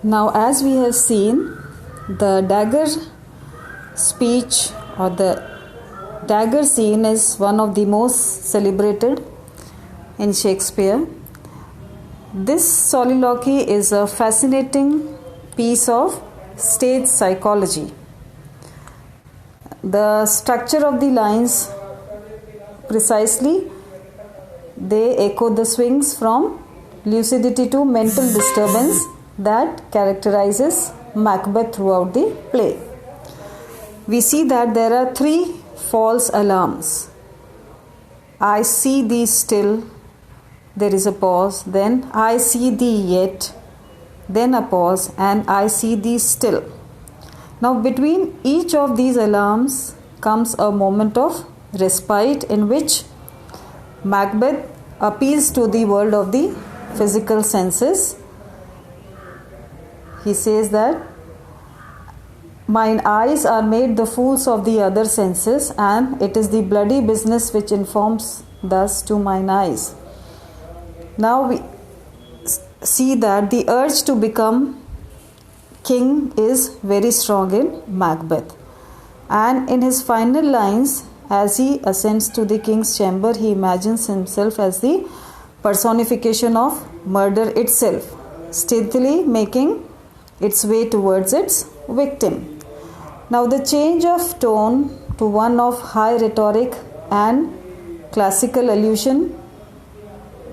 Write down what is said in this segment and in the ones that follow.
Now, as we have seen, the dagger speech or the dagger scene is one of the most celebrated in Shakespeare. This soliloquy is a fascinating piece of stage psychology. The structure of the lines precisely, they echo the swings from lucidity to mental disturbance that characterizes Macbeth throughout the play. We see that there are 3 false alarms. I see thee still, there is a pause, then I see thee yet, then a pause, and I see thee still. Now, between each of these alarms comes a moment of respite in which Macbeth appeals to the world of the physical senses. He says that mine eyes are made the fools of the other senses, and it is the bloody business which informs thus to mine eyes. Now we see that the urge to become king is very strong in Macbeth. And in his final lines, as he ascends to the king's chamber, he imagines himself as the personification of murder itself, stealthily making its way towards its victim. Now, the change of tone to one of high rhetoric and classical allusion,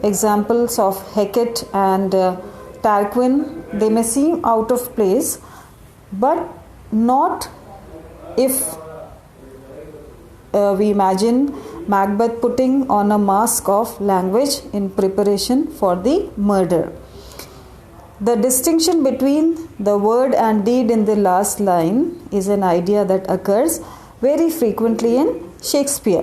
examples of Hecate and Tarquin, they may seem out of place, but not if we imagine Macbeth putting on a mask of language in preparation for the murder. The distinction between the word and deed in the last line is an idea that occurs very frequently in Shakespeare.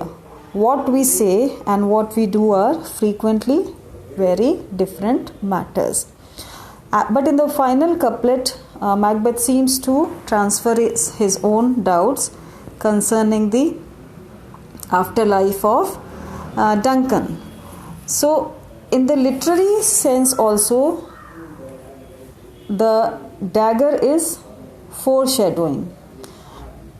What we say and what we do are frequently very different matters. But in the final couplet, Macbeth seems to transfer his own doubts concerning the afterlife of Duncan. So, in the literary sense also, the dagger is foreshadowing.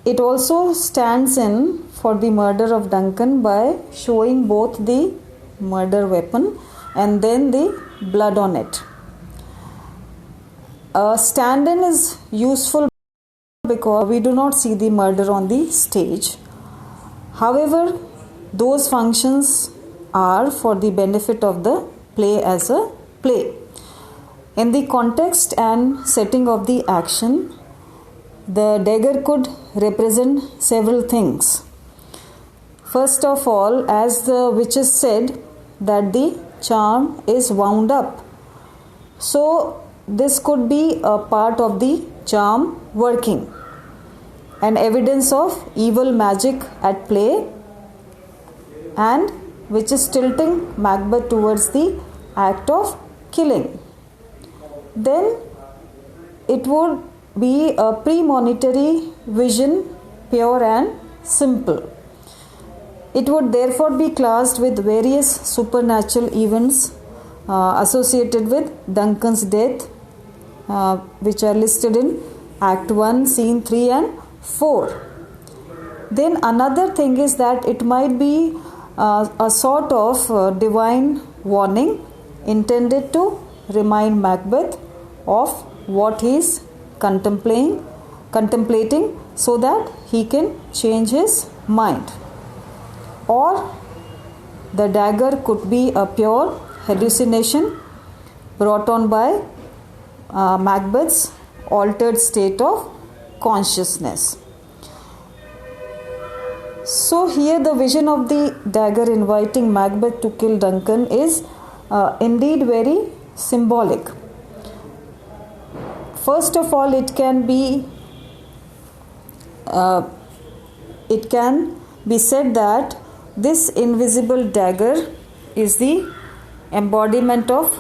It also stands in for the murder of Duncan by showing both the murder weapon and then the blood on it. A stand-in is useful because we do not see the murder on the stage. However, those functions are for the benefit of the play as a play. In the context and setting of the action, the dagger could represent several things. First of all, as the witches said, that the charm is wound up. So, this could be a part of the charm working, an evidence of evil magic at play, and which is tilting Macbeth towards the act of killing. Then it would be a premonitory vision, pure and simple. It would therefore be classed with various supernatural events associated with Duncan's death, which are listed in Act 1, Scene 3 and 4. Then another thing is that it might be a sort of divine warning intended to remind Macbeth of what he is contemplating so that he can change his mind. Or the dagger could be a pure hallucination brought on by Macbeth's altered state of consciousness. So here the vision of the dagger inviting Macbeth to kill Duncan is indeed very symbolic. First of all, it can be said that this invisible dagger is the embodiment of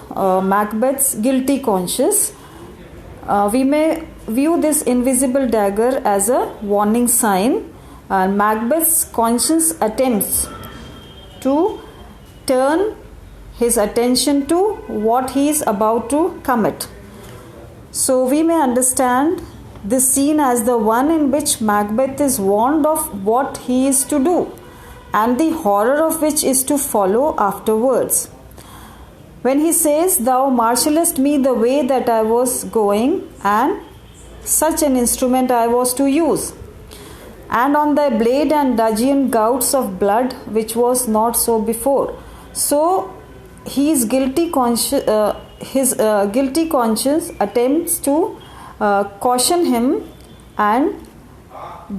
Macbeth's guilty conscience. We may view this invisible dagger as a warning sign. Macbeth's conscience attempts to turn his attention to what he is about to commit. So we may understand this scene as the one in which Macbeth is warned of what he is to do and the horror of which is to follow afterwards. When he says, "Thou marshallest me the way that I was going, and such an instrument I was to use, and on thy blade and dudgeon gouts of blood, which was not so before." So his guilty conscience attempts to caution him and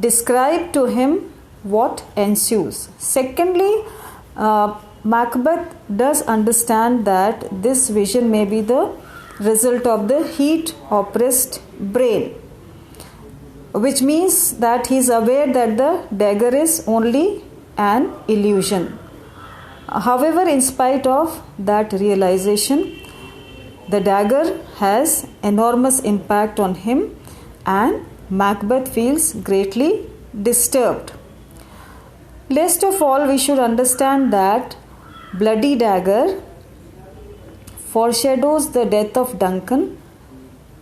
describe to him what ensues. Secondly, Macbeth does understand that this vision may be the result of the heat oppressed brain, which means that he is aware that the dagger is only an illusion. However, in spite of that realization, the dagger has enormous impact on him and Macbeth feels greatly disturbed. Least of all, we should understand that bloody dagger foreshadows the death of Duncan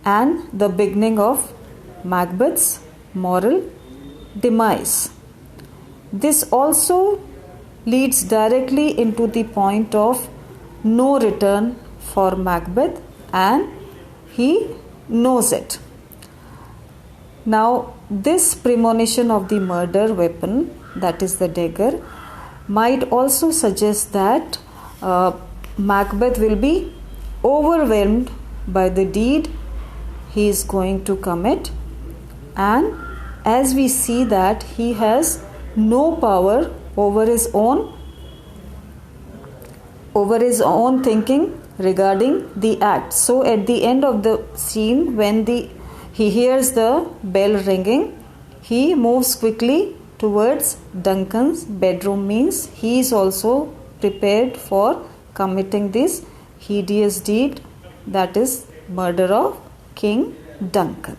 and the beginning of Macbeth's moral demise. This also leads directly into the point of no return for Macbeth, and he knows it. Now, this premonition of the murder weapon, that is the dagger, might also suggest that Macbeth will be overwhelmed by the deed he is going to commit, and as we see that he has no power over his own thinking regarding the act. So at the end of the scene, when he hears the bell ringing, he moves quickly towards Duncan's bedroom, means he is also prepared for committing this hideous deed, that is murder of King Duncan.